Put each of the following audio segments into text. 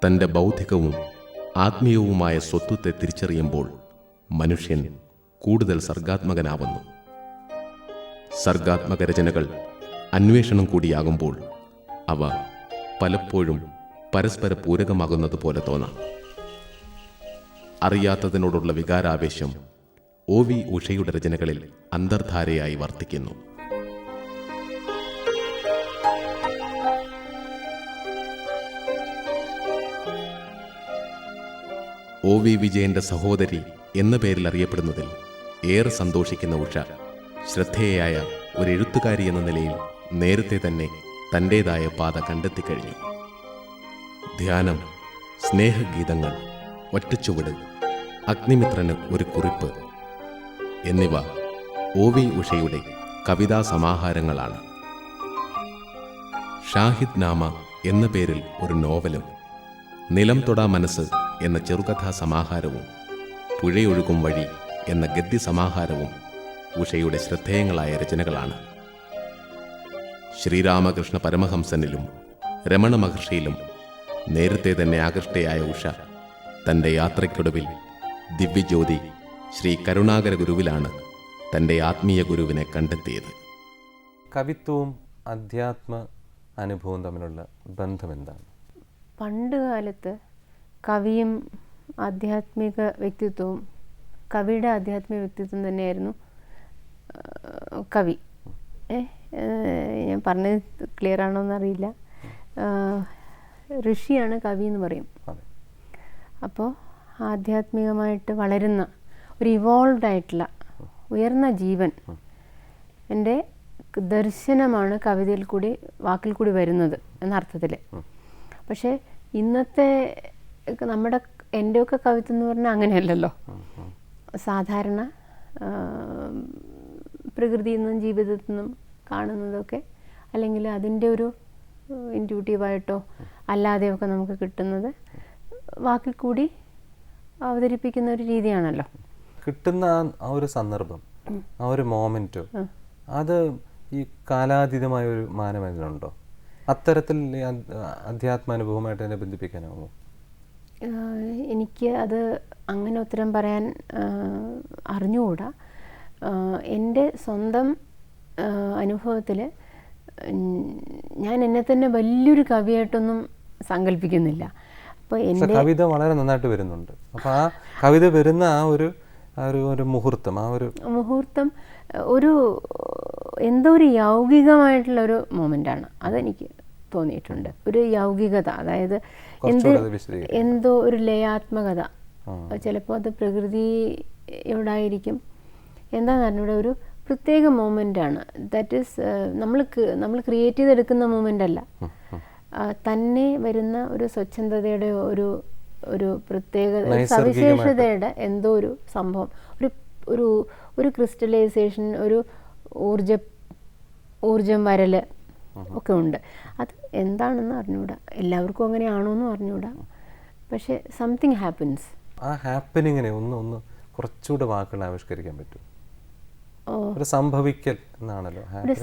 തൻ്റെ ബൗദ്ധികവും ആത്മീയവുമായ സ്വത്വത്തെ തിരിച്ചറിയുമ്പോൾ മനുഷ്യൻ കൂടുതൽ സർഗാത്മകനാവുന്നു. സർഗാത്മക രചനകൾ അന്വേഷണം കൂടിയാകുമ്പോൾ അവ പലപ്പോഴും പരസ്പര പൂരകമാകുന്നത് പോലെ തോന്നാം. അറിയാത്തതിനോടുള്ള വികാരാവേശം OV ഉഷയുടെ രചനകളിൽ അന്തർധാരയായി വർത്തിക്കുന്നു. OV വിജയന്റെ സഹോദരി എന്ന പേരിൽ അറിയപ്പെടുന്നതിൽ ഏറെ സന്തോഷിക്കുന്ന ഉഷ, ശ്രദ്ധേയയായ ഒരു എഴുത്തുകാരി എന്ന നിലയിൽ നേരത്തെ തന്നെ തൻ്റേതായ പാത കണ്ടെത്തിക്കഴിഞ്ഞു. ധ്യാനം, സ്നേഹഗീതങ്ങൾ, ഒറ്റച്ചുവട്, അഗ്നിമിത്രന് ഒരു കുറിപ്പ് എന്നിവ OV ഉഷയുടെ കവിതാ സമാഹാരങ്ങളാണ്. ഷാഹിദ് നാമ എന്ന പേരിൽ ഒരു നോവലും, നിലം തൊടാ മനസ്സ് എന്ന ചെറുകഥാ സമാഹാരവും, പുഴയൊഴുകും വഴി എന്ന ഗദ്യ സമാഹാരവും ഉഷയുടെ ശ്രദ്ധേയങ്ങളായ രചനകളാണ്. ശ്രീരാമകൃഷ്ണ പരമഹംസനിലും രമണ മഹർഷിയിലും നേരത്തെ തന്നെ ആകൃഷ്ടയായ ഉഷ തൻ്റെ യാത്രയ്ക്കൊടുവിൽ ദിവ്യജ്യോതി ശ്രീ കരുണാകര ഗുരുവിലാണ് തൻ്റെ ആത്മീയ ഗുരുവിനെ കണ്ടെത്തിയത്. കവിത്വവും അധ്യാത്മ അനുഭവവും തമ്മിലുള്ള ബന്ധം എന്താണ്? പണ്ട് കാലത്ത് കവിയും ആധ്യാത്മിക വ്യക്തിത്വവും, കവിയുടെ ആധ്യാത്മിക വ്യക്തിത്വം തന്നെയായിരുന്നു കവി. ഞാൻ പറഞ്ഞത് ക്ലിയർ ആണോ എന്നറിയില്ല. ഋഷിയാണ് കവി എന്ന് പറയും. അപ്പോൾ ആധ്യാത്മികമായിട്ട് വളരുന്ന ഒരു ഇവോൾവ് ആയിട്ടുള്ള ഉയർന്ന ജീവൻ എൻ്റെ ദർശനമാണ് കവിതയിൽ കൂടി, വാക്കിൽ കൂടി വരുന്നത് എന്നർത്ഥത്തിൽ. പക്ഷേ ഇന്നത്തെ എൻ്റെയൊക്കെ കവിത്വം എന്ന് പറഞ്ഞാൽ അങ്ങനെയല്ലല്ലോ. സാധാരണ പ്രകൃതിയിൽ നിന്നും ജീവിതത്തിൽ നിന്നും കാണുന്നതൊക്കെ, അല്ലെങ്കിൽ അതിൻ്റെ ഒരു ഇൻറ്റ്യൂട്ടീവായിട്ടോ അല്ലാതെയൊക്കെ നമുക്ക് കിട്ടുന്നത് വാക്കിൽ കൂടി അവതരിപ്പിക്കുന്ന ഒരു രീതിയാണല്ലോ. കിട്ടുന്ന ആ ഒരു സന്ദർഭം, ആ ഒരു മോമെൻറ്റോ, അത് ഈ കാലാതീതമായ ഒരു മാനമേഖലയുണ്ടോ? അത്തരത്തിൽ അധ്യാത്മാനുഭവമായിട്ട് തന്നെ ബന്ധിപ്പിക്കാനാവുമോ? എനിക്ക് അത് അങ്ങനെ ഉത്തരം പറയാൻ അറിഞ്ഞുകൂടാ. എൻ്റെ സ്വന്തം അനുഭവത്തിൽ ഞാൻ എന്നെ തന്നെ വലിയൊരു കവിയായിട്ടൊന്നും സങ്കല്പിക്കുന്നില്ല. അപ്പോൾ എൻ്റെ കവിത വളരെ നന്നായിട്ട് വരുന്നുണ്ട്. അപ്പോൾ ആ കവിത വരുന്ന ആ ഒരു മുഹൂർത്തം ഒരു എന്തോ ഒരു യൗകികമായിട്ടുള്ളൊരു മൊമെൻ്റാണ്. അതെനിക്ക് തോന്നിയിട്ടുണ്ട്. ഒരു യൗകികത, അതായത് എന്തോ ഒരു ലയാത്മകത. ചിലപ്പോൾ അത് പ്രകൃതിയോടായിരിക്കും, എന്താണെന്ന് പറഞ്ഞാൽ ഒരു പ്രത്യേക മൊമെൻ്റാണ്. ദാറ്റ് ഈസ് നമ്മൾ ക്രിയേറ്റ് ചെയ്തെടുക്കുന്ന മൊമെൻ്റ് അല്ല, തന്നെ വരുന്ന ഒരു സ്വച്ഛന്തതയുടെ ഒരു പ്രത്യേക സവിശേഷതയുടെ എന്തോ ഒരു സംഭവം, ഒരു ക്രിസ്റ്റലൈസേഷൻ, ഒരു ഊർജം വരല് ഒക്കെ ഉണ്ട്. അത് എന്താണെന്ന് അറിഞ്ഞൂടാ, എല്ലാവർക്കും അങ്ങനെയാണോ എന്നും അറിഞ്ഞൂടാ. പക്ഷെ സംതിങ് ഹാപ്പൻസ്. ആ ഹാപ്പനിങ്ങിനെ ഒന്ന് കുറച്ചുകൂടെ വാക്കുകൾ ആവിഷ്കരിക്കാൻ പറ്റും. ഒരു സംഭവിക്കൽ എന്നാണല്ലോ, ഒരു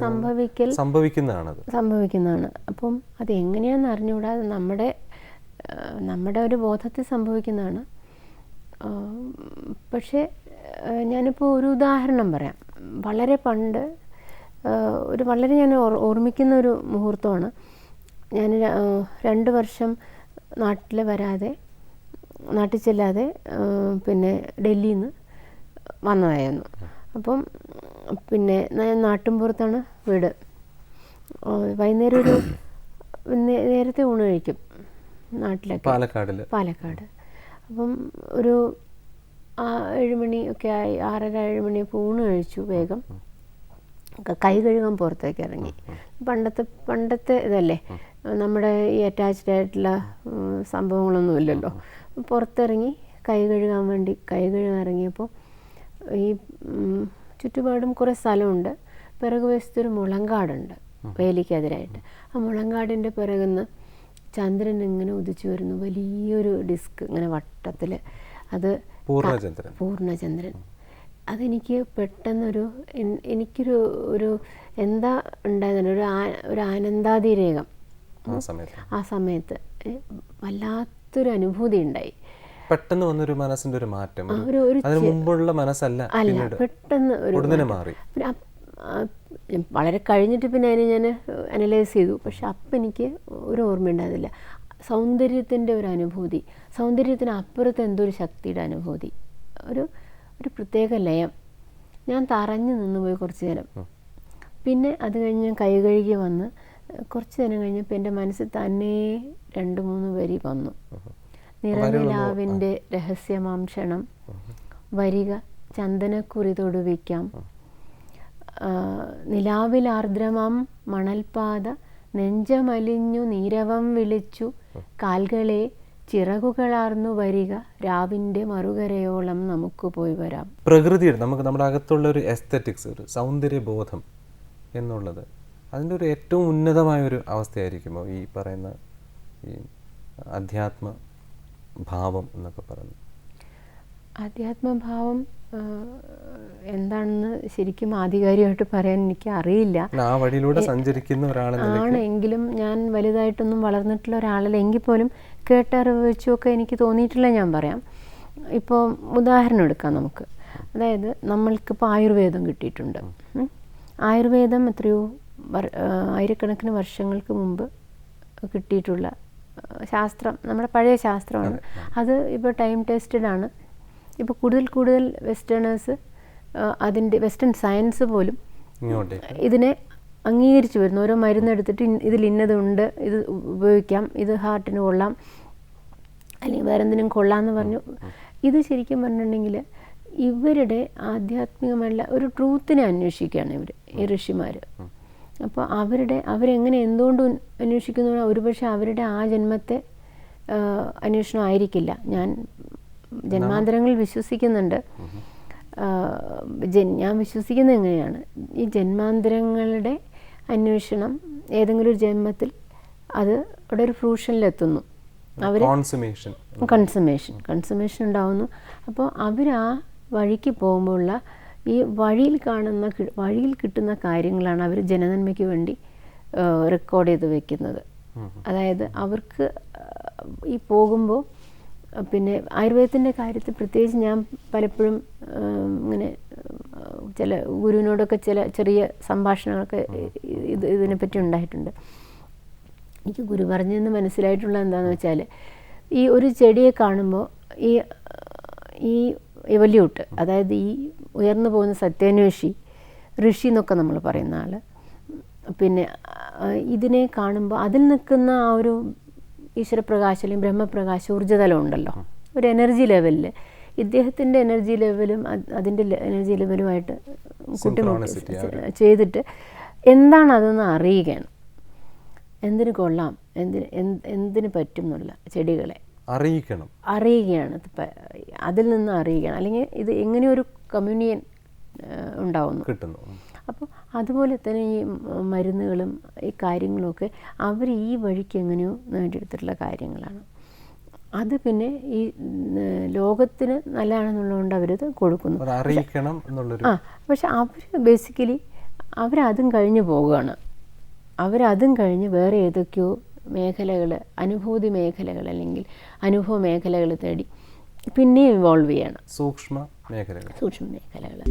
സംഭവിക്കുന്നതാണ്. അപ്പം അത് എങ്ങനെയാണെന്ന് അറിഞ്ഞുകൂടാ, അത് നമ്മുടെ ഒരു ബോധത്തിൽ സംഭവിക്കുന്നതാണ്. പക്ഷേ ഞാനിപ്പോൾ ഒരു ഉദാഹരണം പറയാം. വളരെ പണ്ട് വളരെ ഞാൻ ഓർമ്മിക്കുന്ന ഒരു മുഹൂർത്തമാണ്. ഞാൻ 2 വർഷം നാട്ടിൽ ചെല്ലാതെ പിന്നെ ഡൽഹിയിൽ നിന്ന് വന്നതായിരുന്നു. അപ്പം പിന്നെ ഞാൻ നാട്ടിൻപുറത്താണ് വീട്. വൈകുന്നേരം നേരത്തെ ഊണ് കഴിക്കും നാട്ടിലൊക്കെ, പാലക്കാട്. അപ്പം ഒരു 7 മണി ഒക്കെ ആയി, 6:30-7 മണിയൊക്കെ ഊണ് കഴിച്ചു. വേഗം കൈ കഴുകാൻ പുറത്തേക്ക് ഇറങ്ങി. പണ്ടത്തെ ഇതല്ലേ, നമ്മുടെ ഈ അറ്റാച്ച്ഡ് ആയിട്ടുള്ള സംഭവങ്ങളൊന്നും ഇല്ലല്ലോ. പുറത്തിറങ്ങി കൈ കഴുകാൻ ഇറങ്ങിയപ്പോൾ ഈ ചുറ്റുപാടും കുറേ സ്ഥലമുണ്ട്. പിറകുവശത്തൊരു മുളങ്കാടുണ്ട് വേലിക്കെതിരായിട്ട്. ആ മുളങ്കാടിൻ്റെ പിറകുന്ന് ചന്ദ്രൻ ഇങ്ങനെ ഉദിച്ചു വരുന്നു, വലിയൊരു ഡിസ്ക് ഇങ്ങനെ വട്ടത്തിൽ. അത് പൂർണ്ണചന്ദ്രൻ. അതെനിക്ക് പെട്ടെന്നൊരു എനിക്കൊരു എന്താ ഉണ്ടായിരുന്നില്ല, ഒരു ആനന്ദാതിരേകം ആ സമയത്ത് വല്ലാത്തൊരു അനുഭൂതി ഉണ്ടായി. പെട്ടെന്ന് വന്നൊരു മനസ്സിന്റെ ഒരു മാറ്റം, ഒരു അതിന് മുമ്പുള്ള മനസ്സല്ല, അല്ല, പെട്ടെന്ന് ഒരു മാറി. പിന്നെ വളരെ കഴിഞ്ഞിട്ട് പിന്നെ അതിനെ ഞാൻ അനലൈസ് ചെയ്തു. പക്ഷെ അപ്പം എനിക്ക് ഒരു ഓർമ്മയുണ്ടായിരുന്നില്ല. സൗന്ദര്യത്തിൻ്റെ ഒരു അനുഭൂതി, സൗന്ദര്യത്തിന് അപ്പുറത്ത് എന്തോ ഒരു ശക്തിയുടെ അനുഭൂതി, ഒരു പ്രത്യേക ലയം. ഞാൻ തറഞ്ഞു നിന്നുപോയി കുറച്ച് നേരം. പിന്നെ അത് കഴിഞ്ഞ് ഞാൻ കൈ കഴുകി വന്ന് കുറച്ച് നേരം കഴിഞ്ഞപ്പോൾ എൻ്റെ മനസ്സിൽ തന്നെ 2-3 വരി വന്നു. നിറനിലാവിൻ്റെ രഹസ്യമാംക്ഷണം, വരിക ചന്ദനക്കുറി തൊടുവിക്കാം, നിലാവിൽ ആർദ്രമാം മണൽപാത, നെഞ്ചമലിഞ്ഞു നീരവം വിളിച്ചു, കാൽകളെ ചിറകുകളാർന്നു വരിക, രാവിൻ്റെ മറുകരയോളം നമുക്ക് പോയി വരാം. പ്രകൃതിയുടെ നമ്മുടെ അകത്തുള്ള ഒരു എസ്തെറ്റിക്സ്, ഒരു സൗന്ദര്യബോധം എന്നുള്ളത് അതിൻ്റെ ഒരു ഏറ്റവും ഉന്നതമായ ഒരു അവസ്ഥയായിരിക്കുമോ ഈ പറയുന്ന ഈ അധ്യാത്മ ഭാവം എന്നൊക്കെ പറയുന്നത്? ആധ്യാത്മഭാവം എന്താണെന്ന് ശരിക്കും ആധികാരികമായിട്ട് പറയാൻ എനിക്ക് അറിയില്ല. ആ വഴിയിലൂടെ സഞ്ചരിക്കുന്ന ആണെങ്കിലും ഞാൻ വലുതായിട്ടൊന്നും വളർന്നിട്ടുള്ള ഒരാളല്ല. എങ്കിൽ പോലും കേട്ടറിവ് വെച്ചുമൊക്കെ എനിക്ക് തോന്നിയിട്ടില്ല ഞാൻ പറയാം. ഇപ്പോൾ ഉദാഹരണം എടുക്കാം നമുക്ക്. അതായത് നമ്മൾക്കിപ്പോൾ ആയുർവേദം കിട്ടിയിട്ടുണ്ട്. ആയുർവേദം എത്രയോ ആയിരക്കണക്കിന് വർഷങ്ങൾക്ക് മുമ്പ് കിട്ടിയിട്ടുള്ള ശാസ്ത്രം, നമ്മുടെ പഴയ ശാസ്ത്രമാണ്. അത് ഇപ്പോൾ ടൈം ടെസ്റ്റഡ് ആണ്. ഇപ്പോൾ കൂടുതൽ വെസ്റ്റേണേഴ്സ് അതിൻ്റെ വെസ്റ്റേൺ സയൻസ് പോലും ഇതിനെ അംഗീകരിച്ചു വരുന്നു. ഓരോ മരുന്നെടുത്തിട്ട് ഇതിൽ ഇന്നതുണ്ട്, ഇത് ഉപയോഗിക്കാം, ഇത് ഹാർട്ടിന് കൊള്ളാം, അല്ലെങ്കിൽ വേറെ എന്തിനും കൊള്ളാമെന്ന് പറഞ്ഞു. ഇത് ശരിക്കും പറഞ്ഞിട്ടുണ്ടെങ്കിൽ ഇവരുടെ ആധ്യാത്മികമല്ല ഒരു ട്രൂത്തിനെ അന്വേഷിക്കുകയാണ് ഇവർ, ഈ ഋഷിമാർ. അപ്പോൾ അവരെങ്ങനെ എന്തുകൊണ്ട് അന്വേഷിക്കുന്നു? ഒരുപക്ഷെ അവരുടെ ആ ജന്മത്തെ അന്വേഷണം ആയിരിക്കില്ല. ഞാൻ ജന്മാന്തരങ്ങളിൽ വിശ്വസിക്കുന്നുണ്ട്. ഞാൻ വിശ്വസിക്കുന്നത് എങ്ങനെയാണ്, ഈ ജന്മാന്തരങ്ങളുടെ അന്വേഷണം ഏതെങ്കിലും ഒരു ജന്മത്തിൽ അത് അവിടെ ഒരു ഫ്രൂഷനിലെത്തുന്നു. അവർ കൺസമേഷൻ ഉണ്ടാവുന്നു. അപ്പോൾ അവർ ആ വഴിക്ക് പോകുമ്പോഴുള്ള ഈ വഴിയിൽ കിട്ടുന്ന കാര്യങ്ങളാണ് അവർ ജനനന്മയ്ക്ക് വേണ്ടി റെക്കോർഡ് ചെയ്ത് വെക്കുന്നത്. അതായത് അവർക്ക് ഈ പോകുമ്പോൾ പിന്നെ ആയുർവേദത്തിൻ്റെ കാര്യത്തിൽ പ്രത്യേകിച്ച് ഞാൻ പലപ്പോഴും ഇങ്ങനെ ചില ഗുരുവിനോടൊക്കെ ചെറിയ സംഭാഷണങ്ങളൊക്കെ ഇതിനെപ്പറ്റി ഉണ്ടായിട്ടുണ്ട്. എനിക്ക് ഗുരു പറഞ്ഞതെന്ന് മനസ്സിലായിട്ടുള്ള എന്താണെന്ന് വെച്ചാൽ, ഈ ഒരു ചെടിയെ കാണുമ്പോൾ ഈ എവല്യൂട്ട്, അതായത് ഈ ഉയർന്നു പോകുന്ന സത്യാന്വേഷി, ഋഷി എന്നൊക്കെ നമ്മൾ പറയുന്ന ആൾ, പിന്നെ ഇതിനെ കാണുമ്പോൾ അതിൽ നിൽക്കുന്ന ആ ഒരു ഈശ്വരപ്രകാശം അല്ലെങ്കിൽ ബ്രഹ്മപ്രകാശം, ഊർജ്ജതലം ഉണ്ടല്ലോ, ഒരു എനർജി ലെവലിൽ ഇദ്ദേഹത്തിൻ്റെ എനർജി ലെവലും അതിൻ്റെ എനർജി ലെവലുമായിട്ട് കൂട്ടിമുട്ടി ചെയ്തിട്ട് എന്താണ് അതെന്ന് അറിയുകയാണ്. എന്തിന് കൊള്ളാം, എന്തിന് പറ്റും എന്നുള്ള ചെടികളെ അറിയുകയാണ്. അതിൽ നിന്ന് അറിയുകയാണ്. അല്ലെങ്കിൽ ഇത് എങ്ങനെയൊരു കമ്മ്യൂണിയൻ ഉണ്ടാവുന്നു. അപ്പോൾ അതുപോലെ തന്നെ ഈ മരുന്നുകളും ഈ കാര്യങ്ങളുമൊക്കെ അവർ ഈ വഴിക്ക് എങ്ങനെയോ നേടിയെടുത്തിട്ടുള്ള കാര്യങ്ങളാണ്. അത് പിന്നെ ഈ ലോകത്തിന് നല്ലതാണെന്നുള്ളതുകൊണ്ട് അവരത് കൊടുക്കുന്നു. പക്ഷെ അവർ ബേസിക്കലി അവരതും കഴിഞ്ഞ് പോവുകയാണ്. അവരതും കഴിഞ്ഞ് വേറെ ഏതൊക്കെയോ മേഖലകൾ, അനുഭൂതി മേഖലകൾ അല്ലെങ്കിൽ അനുഭവ മേഖലകൾ തേടി പിന്നെയും ഇവോൾവ് ചെയ്യണം. സൂക്ഷ്മ മേഖലകൾ.